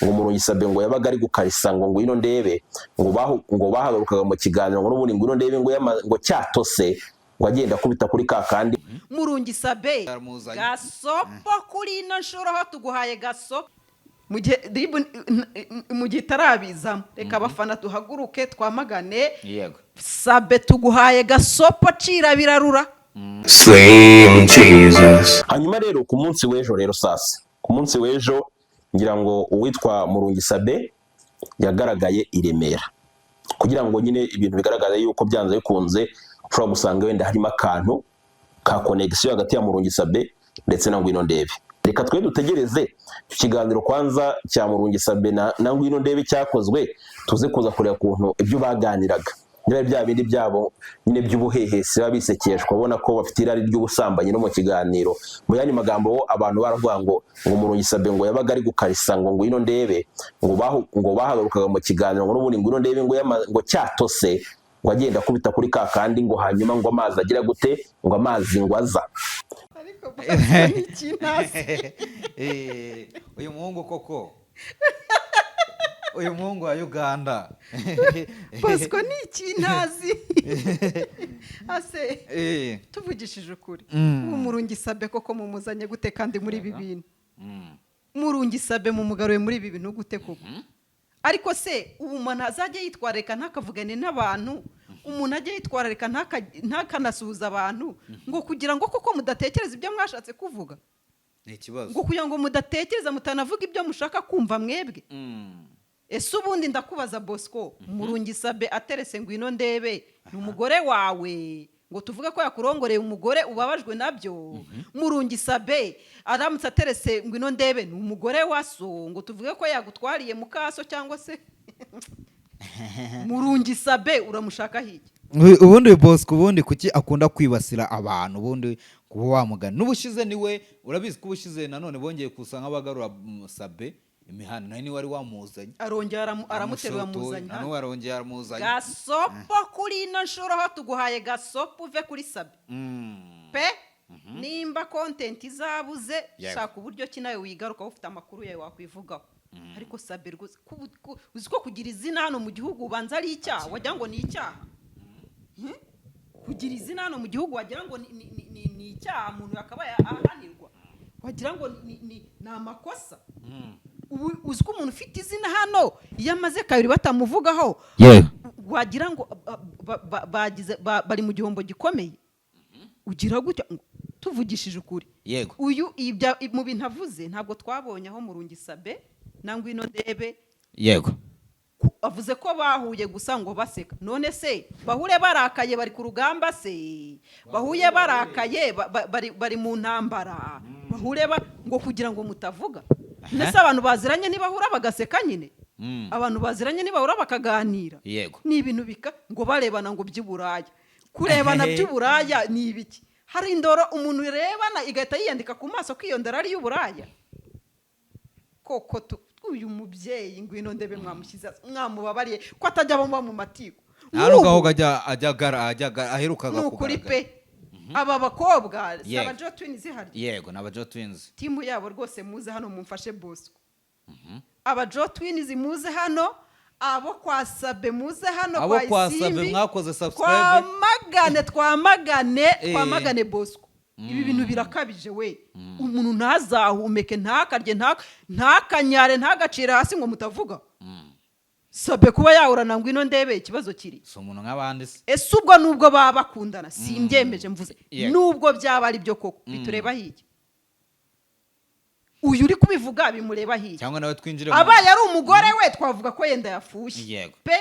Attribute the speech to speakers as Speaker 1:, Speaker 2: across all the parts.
Speaker 1: ngo Murungi Sabin ngo yabaga ari gukarisa ngo ngwino ndebe ngo bahagarukaga mu kiganiro ngo n'ubundi ngwino ndebe ngo cyatose ngo agenda kubita kuri kakandi.
Speaker 2: Murungi Sabin gasopo kuri ino nshuro ho tuguhaye gasopo mu gihe itarabizamo reka abafana tuhaguruke twamagane.
Speaker 3: Yego
Speaker 1: Sabin tuguhaye gasopo cira birarura.
Speaker 4: Slim Jesus.
Speaker 1: Hanyuma rero ku munsi w'ejo rero sasa ku munsi w'ejo ngira ngo uwitwa Murungi Sabin yagaragaye i Remera kugira ngo nyine ibintu bigaragaza yuko byanze bikunze ushobora gusanga wenda harimo akantu ka connection hagati ya Murungi Sabin ndetse na ngwino ndebe. Reka twe dutegereze ikiganiro kwanza cya Murungi Sabin na ngwino ndebe cyakozwe tuze kuza kureba kuntu ibyo baganiraga niba bya bindi byabo nyine by'ubuhehesi babisekeshwa ubona ko bafite irari ry'ubusambanyi no mu kiganiro. Mu yandi magambo abantu baravuga ngo Murungi Sabin ngo yabaga ari gukarisa ngo ngwino ndebe ngo bahagarukaga mu kiganiro ngo n'ubundi ngwino ndebe ngo cyatose ngo agenda kubita kuri kakandi ngo hanyuma ngo amazi agira gute ngo amazi ngo aza.
Speaker 2: Ariko basi n'ikinazi
Speaker 3: uyu muhungu koko uyu muhungu wa Uganda
Speaker 2: Bosco ni ikinazi ase tuvugishije ukuri Murungi Sabin koko mumuzanye gute kandi muri ibi bintu Murungi Sabin mumugaruye muri ibi bintu gute koko ariko se umuntu azajya yitwareka ntakavugane n'abantu umuntu ajya yitwareka ntakanasuhuza abantu ngo kugira ngo koko mudatekereza ibyo mwashatse kuvuga
Speaker 3: ni ikibazo
Speaker 2: ngo kugira ngo mudatekereza mutanavuga ibyo mushaka kumva mwebwe. Ese ubundi ndakubaza Bosco Murungi Sabin aterese ngwino ndebe ni umugore wawe ngo tuvuge ko yakurongoreye umugore ubabajwe nabyo. Murungi Sabin aramutse aterese ngwino ndebe ni umugore waso ngo tuvuge ko yagutwariye mukaso cyangwa se Murungi Sabin uramushaka hiki
Speaker 3: ubundi Bosco ubundi kuki akunda kwibasira abantu ubundi kuba wamugana n'ubushize niwe urabizi ko ubushize nanone bongeye kusanga abagarura Sabin imihano nayo niwe wari wamuzanye
Speaker 2: arongera aramuterura muzanye
Speaker 3: hano arongera aramuzanye
Speaker 2: gasopo kuri ino nshuro ho tuguhaye gasopo uve kuri Sabin pe nimba content izabuze shaka uburyo ki nawe wigaruka ufite amakuru yawe wakwivugaho. Ariko Sabin rwose uzi ko kugira izina hano mu gihugu ubanza ari icyaha wagira ngo ni icyaha kugira izina hano mu gihugu wagira ngo ni icyaha umuntu akaba ahanirwa wagira ngo ni amakosa. Uzi ko umuntu ufite izina hano iyo amaze kabiri batamuvugaho wagira ngo bari mu gihombo gikomeye ugira gutya tuvugishije ukuri.
Speaker 3: Yego
Speaker 2: uyu mu bintu avuze ntabwo twabonye aho Murungi Sabin na ngwino ndebe
Speaker 3: yego
Speaker 2: avuze ko bahuye gusa ngo baseka none se bahure barakaye bari ku rugamba se bahuye barakaye bari mu ntambara bahure ngo kugira ngo mutavuga nese abantu baziranye nibahura bagaseka nyine abantu baziranye nibahura bakaganira.
Speaker 3: Yego
Speaker 2: ni ibintu ngo barebana ngo by'uburaya kurebana by'uburaya ni ibiki hari indoro umuntu rebana igahita yiyandika ku maso ko iyo ndoro ari y'uburaya koko uyu mubyeyi ngwino ndebe mwamushyize mwamubabariye ko atajya abo mu matiko
Speaker 3: narugaho ajya aherukaga
Speaker 2: kuri pe aba bakobwa aba Jo Twins zihari.
Speaker 3: Yego n'aba Jo Twins
Speaker 2: timu yabo rwose muze hano mumfashe Bosco aba Jo Twins muze hano abo kwa Sabin muze hano kwa Isimbi
Speaker 3: mwakoze subscribe
Speaker 2: twamagane Bosco ibi bintu birakabije we umuntu ntazahumeke ntakarye ntakanyare ntagacira hasi ngo mutavuga. Sabin kuba yahurana ngwino ndebe ikibazo kiri
Speaker 3: so umuntu nk'abandi se
Speaker 2: ese ubwo nubwo baba bakundana simbyemeje mvuze nubwo byaba ari byo koko bitureba hiki uyu uri kubivuga bimureba hiki
Speaker 3: cyangwa nawe twinjire
Speaker 2: abaye ari umugore we twavuga ko yenda yafushye pe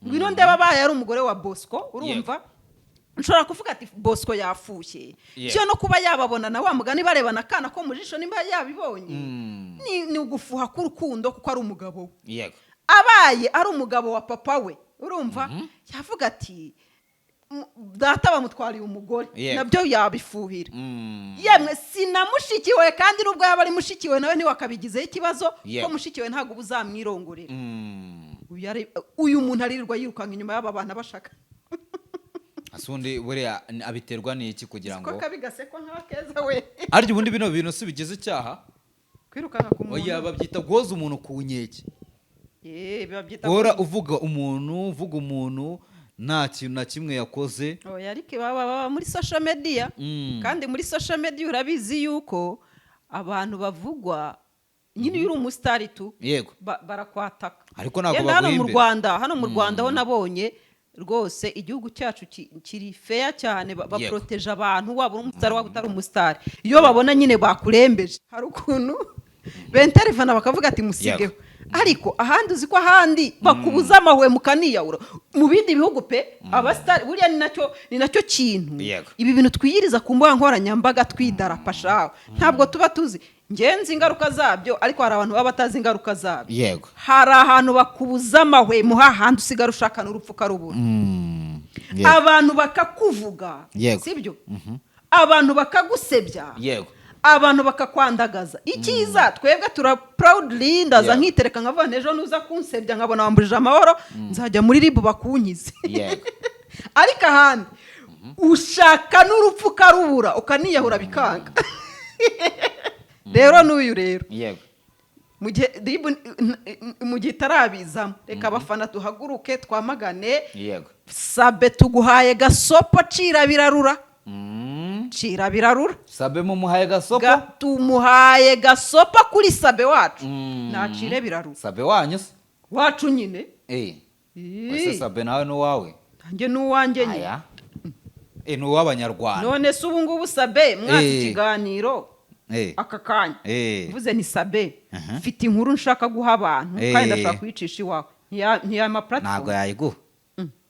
Speaker 2: ngwino ndebe abaye ari umugore wa Bosco urumva nshobora kuvuga ati Bosco yafushye cyo no kuba yababona na wa mugani barebana kana ko mu jisho nimba yabibonye ni ugufuha k'urukundo kuko ari umugabo
Speaker 3: yego
Speaker 2: abaye ari umugabo wa papa we urumva yavuga ati data bamutwariye umugore nabyo yabifuhira yemwe sinamushikiwe kandi nubwo yaba ari mushikiwe nawe ni wakabigizeho ikibazo ko mushikiwe ntago buzamwirongorera uyu muntu aririrwa yirukanka inyuma y'aba bana bashaka
Speaker 3: asundi buriya abiterwa n'iki kugira ngo
Speaker 2: ko kabigasekwa nk'akeza we
Speaker 3: ariko ubundi bino bintu si bigize icyaha
Speaker 2: kwirukana ku muntu
Speaker 3: oya babyita guhoza umuntu ku nkeke
Speaker 2: babyita
Speaker 3: uhora uvuga umuntu nta kintu na kimwe yakoze
Speaker 2: oya ariko baba muri social media kandi muri social media urabizi yuko abantu bavugwa nyine iyo uri umusitari tu
Speaker 3: yego
Speaker 2: barakwataka
Speaker 3: ariko ntabwo
Speaker 2: hano mu
Speaker 3: baguhimbira
Speaker 2: hano mu Rwanda ho nabonye rwose igihugu cyacu kiri feya cyane baproteje abantu waba uri umusitari waba utari umusitari iyo babona nyine bakurembeje hari ukuntu benterivana bakavuga ati musigeho ariko ahandi uzi ko ahandi bakubuza amahwemo ukaniyahura mu bindi bihugu pe abasitari buriya ni nacyo kintu ibi bintu twiyiriza ku mbuga nkoranyambaga twidarapa shawe ntabwo tuba tuzi ngenzi ingaruka zabyo ariko hari abantu baba batazi ingaruka zabyo
Speaker 3: yego
Speaker 2: hari ahantu bakubuza amahwemo hahandi usigara ushaka n'urupfu karubura abantu bakakuvuga sibyo abantu bakagusebya
Speaker 3: yego
Speaker 2: abantu bakakwandagaza icyiza twebwe tura proudly ndaza nkitereka nkavana ejo nuza kunsebya nkabona wambujije amahoro nzajya muri ribu bakunyize ariko ahandi ushaka n'urupfu karubura ukaniyahura bikanga rero n'uyu rero mu gihe itarabizamo reka abafana tuhaguruke twamagane Sabe tuguhaye gasopo cira birarura cira birarura
Speaker 3: Sabe mumuhaye gasopo
Speaker 2: tumuhaye gasopo kuri Sabe wacu nacire birarura
Speaker 3: Sabe wanyu
Speaker 2: wacu nyine
Speaker 3: ese Sabe nawe n'uwawe
Speaker 2: nanjye n'uwanjye nyine
Speaker 3: n'uw'abanyarwanda
Speaker 2: none se ubu ngubu Sabe mwati ikiganiro aka kanya mvuze ni Sabe mfite inkuru nshaka guha abantu kandi ndashaka kuyicisha iwawe ntiyama platform
Speaker 3: ntabwo yayiguha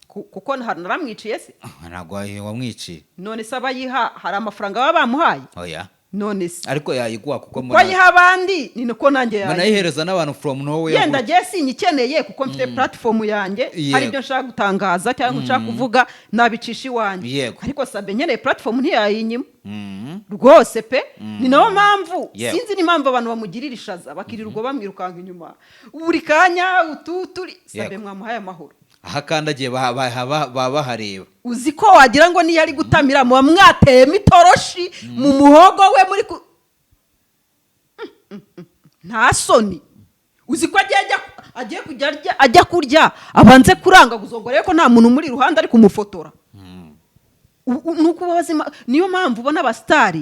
Speaker 2: kuko naramwiciye se
Speaker 3: ntabwo wamwiciye
Speaker 2: none se abayiha hari amafaranga baba bamuhaye
Speaker 3: oya
Speaker 2: none se
Speaker 3: ariko yayiguha kuko
Speaker 2: ayiha abandi ni niko nanjye yayiha
Speaker 3: banayihereza n'abantu from nowhere
Speaker 2: yenda jye sinyikeneye kuko mfite platform yanjye hari ibyo nshaka gutangaza cyangwa nshaka kuvuga nabicisha iwanjye ariko Sabe nkeneye platform ntiyayinyima rwose pe ni nayo mpamvu sinzi n'impamvu abantu bamugirira ishaza bakirirwa bamwirukanga inyuma buri kanya ututuri Sabe mwamuhaye amahoro
Speaker 3: aha kandagiye baba bahareba
Speaker 2: uzi ko wagira ngo niyo ari gutamira muba mwateyemo itoroshi mu muhogo we muri nta soni uzi ko agiye kujya ajya kurya abanze kuranga guzongore ko nta muntu muri iruhande ari kumufotora nuko bazima niyo mpamvu ubona abasitari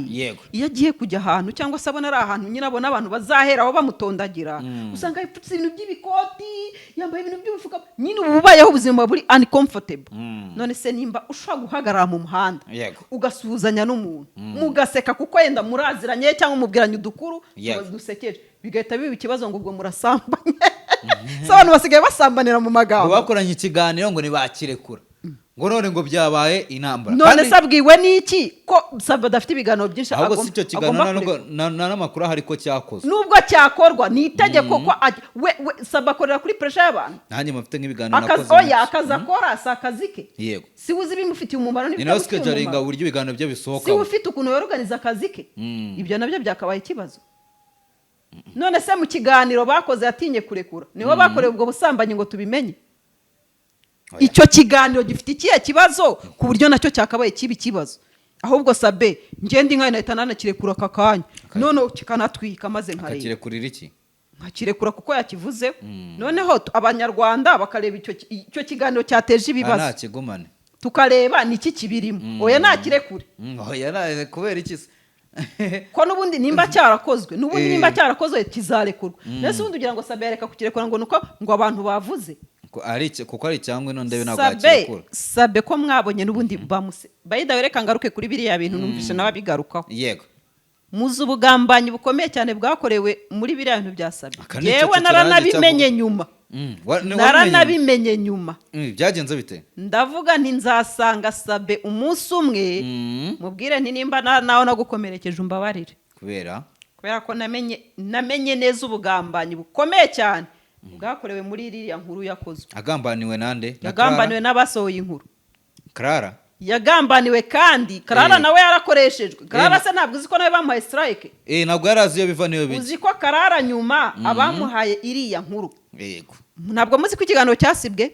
Speaker 2: iyo agiye kujya ahantu cyangwa se abona ari ahantu nyine abona abantu bazaheraho bamutondagira usanga yipfutse ibintu by'ibikoti yambaye ibintu by'ubufuka nyine ubu bubayeho ubuzima buri uncomfortable none se nimba ushobora guhagarara mu muhanda ugasuhuzanya n'umuntu mugaseka kuko yenda muraziranye cyangwa mubwiranye udukuru dusekeje bigahita biba ikibazo ngo ubwo murasambanye so abantu basigaye basambanira mu magambo
Speaker 3: bakoranye ikiganiro ngo nibakirekura ngo none ngo byabaye intambara
Speaker 2: none sabwiwe n'iki ko Sabe adafite ibiganiro byinshi
Speaker 3: ahubwo si icyo kiganiro n'amakuru ahari ko cyakozwe
Speaker 2: nubwo cyakorwa ni itegeko ko Sabe akorera kuri pressure y'abantu
Speaker 3: nanjye mufite nk'ibiganiro nakoze
Speaker 2: akazi akora si akazi ke
Speaker 3: yego
Speaker 2: si uzi bimufitiye umumaro
Speaker 3: ni nawe schedulinga uburyo ibiganiro byo bisohoka
Speaker 2: si ufite ukuntu yorganiza akazi ke ibyo nabyo byakabaye ikibazo none se mu kiganiro bakoze yatinye kurekura niho bakorewe ubwo busambanyi ngo tubimenye icyo kiganiro gifite ikihe kibazo ku buryo nacyo cyakabaye kibi kibazo ahubwo Sabe ngende inka nahita nanakirekura aka kanya none kikanatwika maze nkareba
Speaker 3: akakirekurira iki
Speaker 2: nkakirekura kuko yakivuze noneho abanyarwanda bakareba icyo kiganiro cyateje ibibazo
Speaker 3: nta kigumane
Speaker 2: tukareba niki kibirimo oya nakirekure
Speaker 3: oya kubera iki
Speaker 2: ko nubundi nimba cyarakozwe nubundi nimba cyarakozwe kizarekurwa nese ubundi ugira ngo Sabe yareka kukirekura ngo nuko ngo abantu bavuze
Speaker 3: kuko ari cyangwa ino ndebe ntabwo yakirekura
Speaker 2: Sabe ko mwabonye n'ubundi bamuse bayida wereka ngaruke kuri biriya bintu numvishe nawe bigarukaho
Speaker 3: yego
Speaker 2: muzi ubugambanyi bukomeye cyane bwakorewe muri biriya bintu bya Sabe yewe naranabimenye nyuma naranabimenye nyuma
Speaker 3: byagenze bite
Speaker 2: ndavuga nti nzasanga Sabe umunsi umwe mubwire nti nimba nawe nagukomerekeje umbabarire
Speaker 3: kubera
Speaker 2: ko namenye neza ubugambanyi bukomeye cyane bwakorewe muri iriya nkuru yakozwe
Speaker 3: agambaniwe nande
Speaker 2: yagambaniwe n'abasohoye inkuru
Speaker 3: Clara
Speaker 2: yagambaniwe kandi Clara nawe yarakoreshejwe Clara se ntabwo uzi ko nawe bamuhaye strike
Speaker 3: ntabwo yarazi iyo biva niyo bije
Speaker 2: uzi ko Clara nyuma abamuhaye iriya nkuru
Speaker 3: yego
Speaker 2: ntabwo muzi ko ikiganiro cyasibwe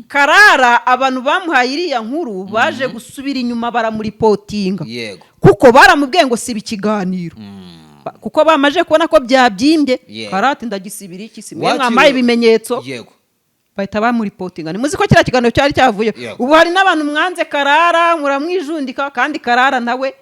Speaker 2: Clara abantu bamuhaye iriya nkuru baje gusubira inyuma baramuripotinga
Speaker 3: yego
Speaker 2: kuko baramubwiye ngo siba ikiganiro kuko bamaje kubona ko byabyimbye
Speaker 3: Yeah.
Speaker 2: karate ndagisibira iki si mwe
Speaker 3: Wakiriwe-
Speaker 2: mwambaye ibimenyetso
Speaker 3: yego
Speaker 2: bahita bamuripotinga muzi ko kiriya kiganiro cyari cyavuye
Speaker 3: Yeah.
Speaker 2: ubu hari n'abantu mwanze Karara muramwijundika kandi Karara nawe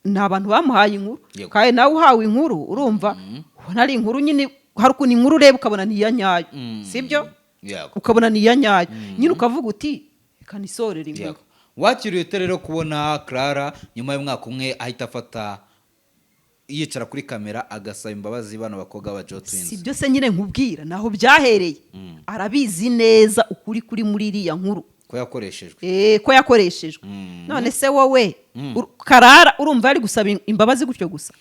Speaker 2: ni abantu bamuhaye inkuru
Speaker 3: Yego.
Speaker 2: kandi nawe uhawe inkuru urumva ubona ari inkuru nyine hari ukuntu inkuru ureba ukabona ni iya nyayo sibyo
Speaker 3: yego
Speaker 2: ukabona ni iya nyayo nyine ukavuga uti reka nisorere inkuru
Speaker 3: yego wakiriye ute rero kubona Clara nyuma y'umwaka umwe ahita afata yicara kuri kamera agasaba imbabazi bano bakobwa ba Joe Twins
Speaker 2: si byose nyine nkubwira naho byahereye arabizi neza ukuri kuri muri iriya nkuru
Speaker 3: ko yakoreshejwe
Speaker 2: ko yakoreshejwe none se wowe Karara urumva ari gusaba imbabazi gutyo gusa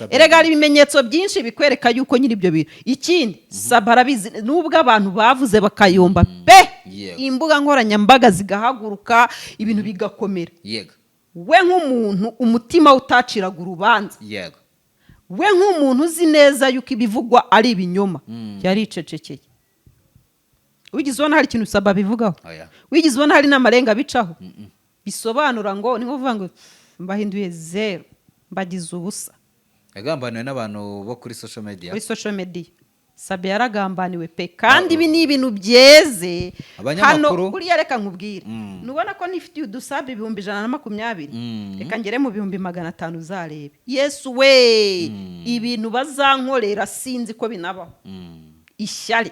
Speaker 2: erega hari ibimenyetso byinshi bikwereka yuko nyiri ibyo bintu ikindi Saba arabizi nubwo abantu bavuze bakayomba pe
Speaker 3: Yego.
Speaker 2: imbuga nkoranyambaga zigahaguruka ibintu bigakomera
Speaker 3: yego
Speaker 2: we nk'umuntu umutima utaciraga urubanza
Speaker 3: yego
Speaker 2: we nk'umuntu uzi neza yuko ibivugwa ari ibinyoma yaricecekeye wigize ubona hari ikintu Saba bivugaho
Speaker 3: oya
Speaker 2: wigize ubona hari n'amarenga bicaho bisobanura ngo ni nko kuvuga ngo mbahinduye zero mbagize ubusa
Speaker 3: yagambaniwe n'abantu bo kuri social media
Speaker 2: kuri social media Sabe yaragambaniwe pe kandi ibi ni ibintu byeze
Speaker 3: Abanyamakuru.
Speaker 2: hano kuriya reka nkubwire nubona ko nifitiye udusabe 120 reka ngere mu 500 uzarebe Yesu we ibintu bazankorera sinzi ko binabaho ishyari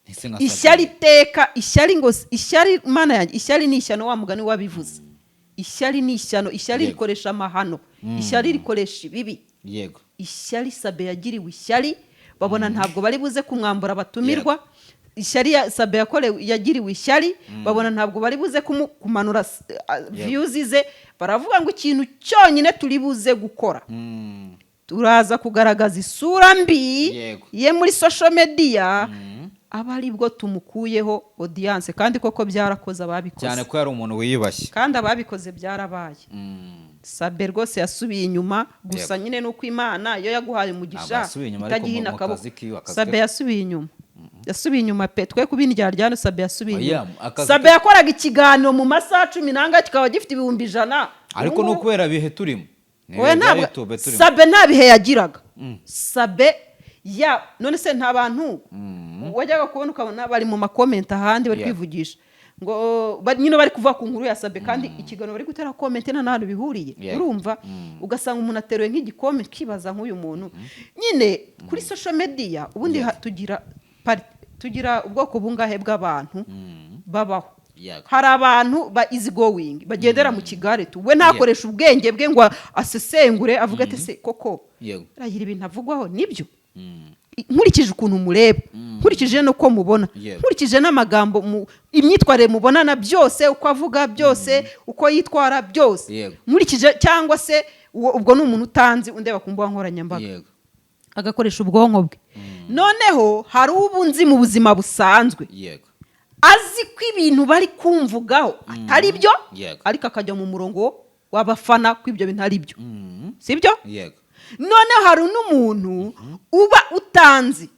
Speaker 3: Ese nka
Speaker 2: ishyari teka ishyari ngo ishyari mana yanjye ishyari ni ishyano wa mugani wabivuze ishyari ni ishyano ishyari
Speaker 3: Yego.
Speaker 2: rikoresha amahano ishyari rikoresha ibibi
Speaker 3: yego
Speaker 2: ishyari Sabe yagiriwe ishyari babona ntabwo bari buze kumwambura abatumirwa ishyari ya Sabe yagiriwe ishyari babona ntabwo bari buze kumanura views ze baravuga ngo ikintu cyonyine turi buze gukora turaza kugaragaza isura mbi
Speaker 3: Yego.
Speaker 2: ye muri social media aba ari bwo tumukuyeho audience kandi koko byarakoze ababikoze
Speaker 3: cyane ko yari umuntu wiyubashye
Speaker 2: kandi ababikoze byarabaye Sabe rwose yasubiye inyuma gusa
Speaker 3: Yego.
Speaker 2: nyine nuko Imana iyo yaguhaye
Speaker 3: Ntabwo
Speaker 2: umugisha
Speaker 3: yasubiye inyuma, ariko
Speaker 2: itagihina
Speaker 3: mu
Speaker 2: akaboko
Speaker 3: kazi kiwe, akazi
Speaker 2: Sabe
Speaker 3: ke-
Speaker 2: yasubiye inyuma yasubiye inyuma pe twe kubindyarya Sabe yasubiye
Speaker 3: Oya,
Speaker 2: inyuma
Speaker 3: akazi
Speaker 2: Sabe
Speaker 3: ke-
Speaker 2: yakoraga ikiganiro mu masaha 10 kikaba gifite 100,000
Speaker 3: ariko no kubera bihe turimo Ni
Speaker 2: Oya,
Speaker 3: ibihe bya
Speaker 2: ntabwo
Speaker 3: YouTube turimo.
Speaker 2: Sabe nta bihe yagiraga Sabe ya none se nta bantu wajyaga kubona ukabona bari mu makomenti ahandi bari
Speaker 3: Yeah.
Speaker 2: kwivugisha ngo nyine bari kuvuga ku nkuru ya Sabe kandi ikiganiro bari gutera komenti nta n'ahantu bihuriye
Speaker 3: Yeah.
Speaker 2: urumva ugasanga umuntu ateruye nk'igikomenti kibaza nk'uyu muntu nyine kuri social media ubundi tugira ubwoko bungahe bw'abantu babaho
Speaker 3: Yego.
Speaker 2: hari abantu ba easy going bagendera mu kigare tu we ntakoresha ubwenge bwe ngo asesengure avuga ati se koko
Speaker 3: Yego.
Speaker 2: ragira ibintu avugwaho nibyo nkurikije ukuntu mureba nkurikije nuko mubona
Speaker 3: Yego.
Speaker 2: nkurikije n'amagambo imyitwarire mubonana byose uko avuga byose uko yitwara byose
Speaker 3: Yego.
Speaker 2: nkurikije cyangwa se ubwo ni umuntu utanzi undeba ku mbuga nkoranyambaga
Speaker 3: yego
Speaker 2: agakoresha ubwonko bwe noneho hari ubu nzi mu buzima busanzwe
Speaker 3: yego
Speaker 2: azi ko ibintu bari kumvugaho atari byo
Speaker 3: Yego.
Speaker 2: ariko akajya mu murongo w'abafana ko ibyo bintu ari byo si byo
Speaker 3: yego
Speaker 2: noneho hari n'umuntu uba utanzi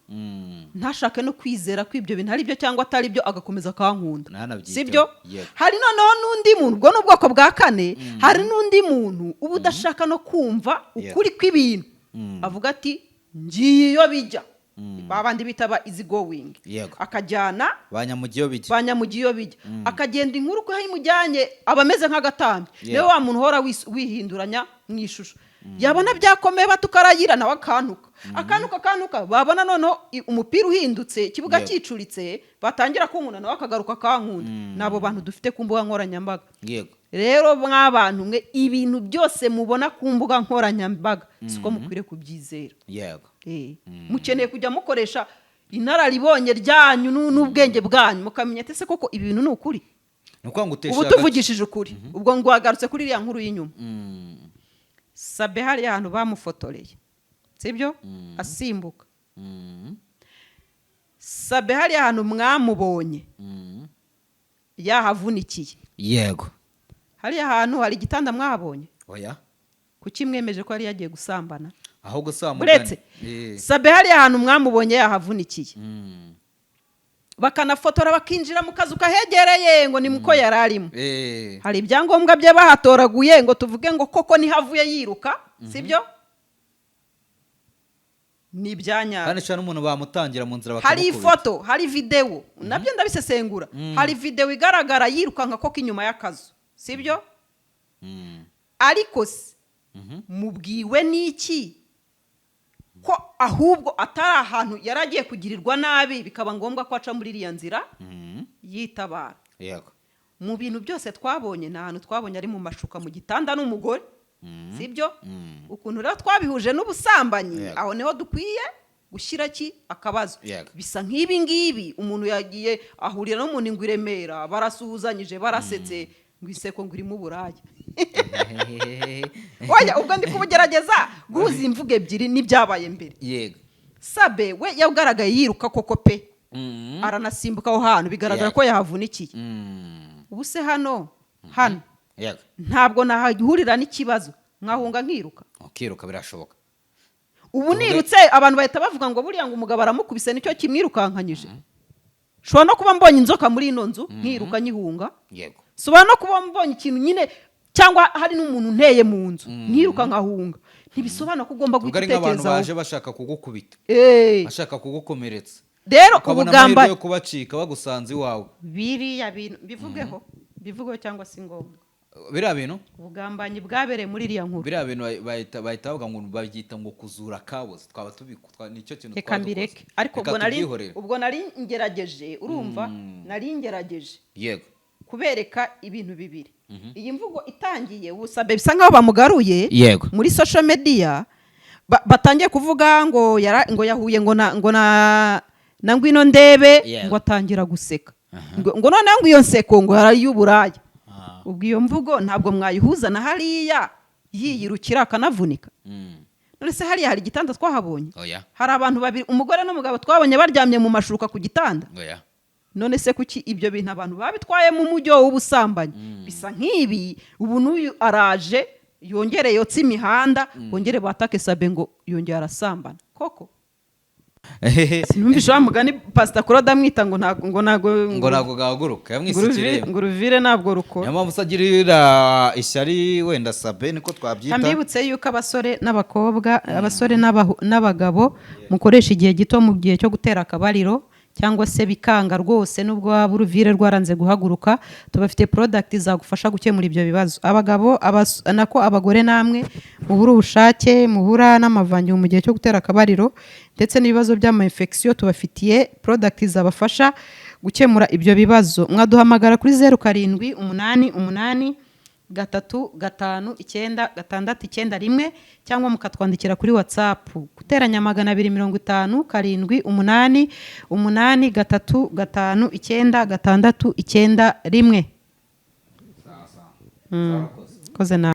Speaker 2: ntashake no kwizera ko ibyo bintu ari byo cyangwa atari byo agakomeza akankunda
Speaker 3: Ntanabyiteho.
Speaker 2: si byo
Speaker 3: Yego.
Speaker 2: hari noneho n'undi muntu ubwo ni ubwoko bwa kane hari n'undi muntu uba udashaka no kumva ukuri kw'ibintu avuga ati ngiye iyo bijya babandi bita ba easy going
Speaker 3: Yego.
Speaker 2: akajyana
Speaker 3: banyamugiyo bijya
Speaker 2: banyamugiyo bijya akagenda inkuru ko yimujyanye aba ameze nk'agatambyi
Speaker 3: Yeah.
Speaker 2: niwe wa muntu uhora wihinduranya mu ishusho yabona byakomeye batukaragira nawe akanuka babona noneho umupira uhindutse ikibuga
Speaker 3: Yego.
Speaker 2: cyicuritse batangira kunkunda nawe akagaruka akankunda n'abo bantu dufite ku mbuga nkoranyambaga
Speaker 3: yego
Speaker 2: rero mw'abantu mwe ibintu byose mubona ku mbuga nkoranyambaga siko mukwiriye kubyizera
Speaker 3: yego
Speaker 2: mukeneye kujya mukoresha inararibonye ryanyu n'ubwenge bwanyu mukamenya ati se koko ibi bintu ni ukuri
Speaker 3: ni ukuvuga ngo utesha
Speaker 2: ubu tuvugishije ukuri ubwo ngo wagarutse kuri iriya nkuru y'inyuma Sabe hariya ahantu bamufotoreye sibyo asimbuka Sabe hariya ahantu mwamubonye yahavunikiye
Speaker 3: yego
Speaker 2: hariya ahantu hari igitanda mwahabonye
Speaker 3: oya
Speaker 2: kuki mwemeje ko yari yagiye gusambana
Speaker 3: ahubwo saa
Speaker 2: uretse Sabe hariya ahantu mwamubonye yahavunikiye bakanafotora bakinjira mu kazu kahegereye ngo ni muko yari arimo hari ibyangombwa bye bahatoraguye ngo tuvuge ngo koko niho avuye yiruka sibyo ni ibyanyabyo
Speaker 3: kandi cyane umuntu bamutangira mu nzira
Speaker 2: hari
Speaker 3: bakamukubita.
Speaker 2: ifoto hari videwo nabyo ndabisesengura hari videwo igaragara yirukanka koko inyuma y'akazu sibyo ariko se mubwiwe n'iki ko ahubwo atari ahantu yari agiye kugirirwa nabi bikaba ngombwa ko aca muri iriya nzira yitabara
Speaker 3: yego
Speaker 2: mu bintu byose twabonye ni ahantu twabonye ari mu mashuka mu gitanda n'umugore sibyo ukuntu rero twabihuje n'ubusambanyi
Speaker 3: Yego.
Speaker 2: aho niho dukwiye gushyira akabazo
Speaker 3: Yego.
Speaker 2: bisa nk'ibi ngibi umuntu yagiye ahurira n'umuntu ngo i Remera barasuhuzanyije barasetse ngo iseko ngo irimo uburaya oya ubwo ndi kubugerageza guhuza imvugo ebyiri n'ibyabaye mbere
Speaker 3: yego
Speaker 2: Sabe we yagaragaye yiruka koko pe aranasimbuka aho hantu bigaragara
Speaker 3: Yego.
Speaker 2: ko yahavunikiye ubu se hano
Speaker 3: yego
Speaker 2: ntabwo nahahurira n'ikibazo nkahunga nkiruka
Speaker 3: ukiruka birashoboka
Speaker 2: ubu nirutse abantu bahita bavuga ngo buriya ngo umugabo aramukubise nicyo kimwirukankanyije shobora no kuba mbonye inzoka muri ino nzu nkiruka nyihunga
Speaker 3: yego
Speaker 2: shobora no kuba mbonye ikintu nyine cyangwa hari n'umuntu nteye mu nzu nkiruka nkahunga ntibisobanura ko ugomba
Speaker 3: ubwo ari nk'abantu
Speaker 2: gutekerezaho
Speaker 3: baje bashaka kugukubita bashaka kugukomeretsa
Speaker 2: rero
Speaker 3: ukabona
Speaker 2: ubugamba
Speaker 3: amahirwe yo kubacika bagusanze iwawe
Speaker 2: biriya bintu bivugeho cyangwa si ngombwa
Speaker 3: biriya bintu
Speaker 2: ubugambanyi bwabereye muri iriya nkuru
Speaker 3: biriya bintu bahita bavuga ngo babyita ngo kuzura kabuze twaba nicyo kintu
Speaker 2: reka mbireke ariko
Speaker 3: tubyihorere.
Speaker 2: ubwo nari ngerageje urumva nari ngerageje
Speaker 3: yego
Speaker 2: kubereka ibintu bibiri iyi mvugo itangiye ubusabe bisa nkaho bamugaruye
Speaker 3: Yego.
Speaker 2: muri social media batangiye kuvuga ngo yahuye ngo na ngwino ndebe
Speaker 3: Yego.
Speaker 2: ngo atangira guseka ngo noneho ngo iyo nseko ngo yaray'uburaya ubwo iyo mvugo ntabwo mwayihuza na hariya yiyirukira akanavunika none se hariya hari igitanda twahabonye
Speaker 3: oya
Speaker 2: hari abantu babiri umugore n'umugabo twabonye baryamye mu mashuka ku gitanda
Speaker 3: oya
Speaker 2: none se kuki ibyo bintu abantu babitwaye mu mujyo w'ubusambanyi bisa nk'ibi ubu n'uyu araje yongere yotse imihanda bongere batake Sabe ngo yongere arasambana koko sinumvisha wa mugani Pastor Claude amwita ngo
Speaker 3: ntabwo gahaguruka yamwise ikiremba
Speaker 2: ngo uruvire ntabwo rukora
Speaker 3: niyo mpamvu usagirira ishyari wenda Sabe niko twabyita
Speaker 2: mbibutse yuko abasore n'abakobwa abasore n'abagabo mukoresha igihe gito mu gihe cyo gutera akabariro cyangwa se bikanga rwose nubwo waba uruvire rwaranze guhaguruka tubafite product zagufasha gukemura ibyo bibazo abagabo nako abagore namwe muhura ubushake muhura n'amavangingo mu gihe cyo gutera akabariro ndetse n'ibibazo by'ama infection tubafitiye product zabafasha gukemura ibyo bibazo mwaduhamagara kuri 0788 359 cyangwa mukatwandikira kuri WhatsApp guteranya 250 788 359 691 koze na